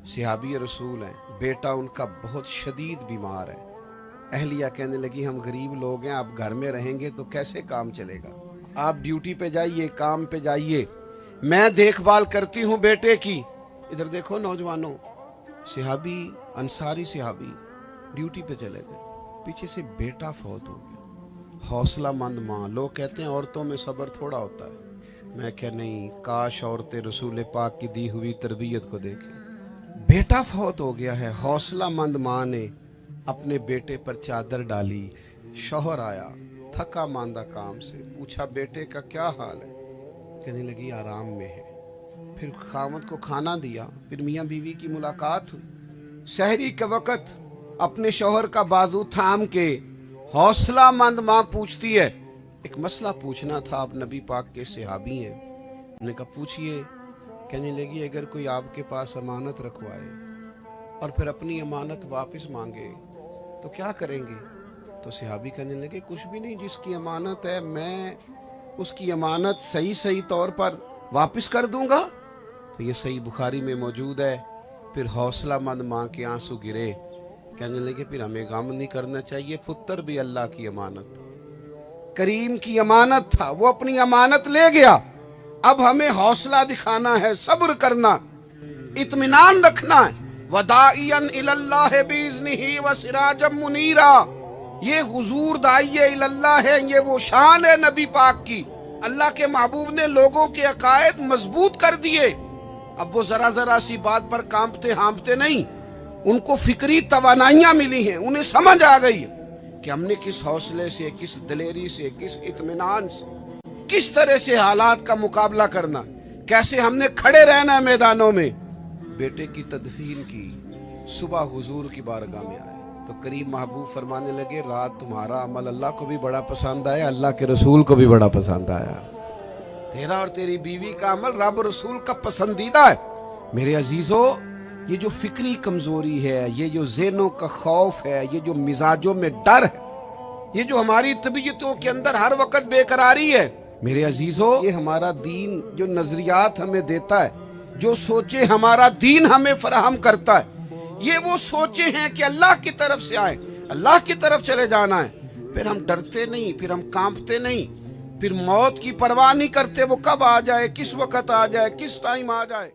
सहाबी रसूल हैं, बेटा उनका बहुत शदीद बीमार है। अहलिया कहने लगी हम गरीब लोग हैं, आप घर में रहेंगे तो कैसे काम चलेगा, आप ड्यूटी पे जाइए, काम पे जाइए, मैं देखभाल करती हूँ बेटे की। इधर देखो नौजवानों, सहाबी अंसारी सहाबी ड्यूटी पे चले गए, पीछे से बेटा फौत हो गया। हौसला मंद माँ, लोग कहते हैं औरतों में सब्र थोड़ा होता है, मैं क्या नहीं, काश औरतें रसूल पाक की दी हुई तरबियत को देखें। बेटा फौत हो गया है, हौसला मंद माँ ने अपने बेटे पर चादर डाली। शौहर आया थका मांदा काम से, पूछा बेटे का क्या हाल है, कहने लगी आराम में है। फिर खामद को खाना दिया, फिर मियाँ बीवी की मुलाकात हुई। सहरी के वक़्त अपने शौहर का बाजू थाम के हौसला मंद माँ पूछती है, एक मसला पूछना था, आप नबी पाक के सहाबी हैं। उन्होंने कहा पूछिए। कहने लगी अगर कोई आपके पास अमानत रखवाए और फिर अपनी अमानत वापस मांगे तो क्या करेंगे। तो सहाबी कहने लगे कुछ भी नहीं, जिसकी अमानत है मैं उसकी अमानत सही सही तौर पर वापस कर दूंगा। तो ये सही बुखारी में मौजूद है। फिर हौसला मंद माँ के आंसू गिरे, कहने लगे फिर हमें गम नहीं करना चाहिए, पुत्र भी अल्लाह की अमानत, करीम की अमानत था, वो अपनी अमानत ले गया। अब हमें हौसला दिखाना है, सब्र करना, इत्मीनान रखना है। वदाइयन इलल्लाह बिइज़्निही व सिराजम मुनीरा, ये हुजूर दाइये इलल्लाह है, ये वो शान है नबी पाक की। अल्लाह के महबूब ने लोगों के अकायद मजबूत कर दिए। अब वो जरा जरा सी बात पर कांपते हांपते नहीं, उनको फिक्री तवानाइयां मिली हैं, उन्हें समझ आ गई कि हमने किस हौसले से, किस दिलेरी से, किस इत्मीनान से, किस तरह से हालात का मुकाबला करना, कैसे हमने खड़े रहना है मैदानों में। बेटे की तदफीन की, सुबह हुजूर की बारगाह में आए तो करीम महबूब फरमाने लगे रात तुम्हारा अमल अल्लाह को भी बड़ा पसंद आया, अल्लाह के रसूल को भी बड़ा पसंद आया। तेरा और तेरी बीवी का अमल रब रसूल का पसंदीदा है। मेरे अजीजों, ये जो फिक्री कमजोरी है, ये जो ज़हनों का खौफ है, ये जो मिजाजों में डर है, ये जो हमारी तबीयतों के अंदर हर वक्त बेकरारी है, मेरे अजीजों, ये हमारा दीन जो नजरियात हमें देता है, जो सोचे हमारा दीन हमें फराहम करता है, ये वो सोचे हैं कि अल्लाह की तरफ से आए, अल्लाह की तरफ चले जाना है। फिर हम डरते नहीं, फिर हम कांपते नहीं, फिर मौत की परवाह नहीं करते, वो कब आ जाए, किस वक्त आ जाए, किस टाइम आ जाए।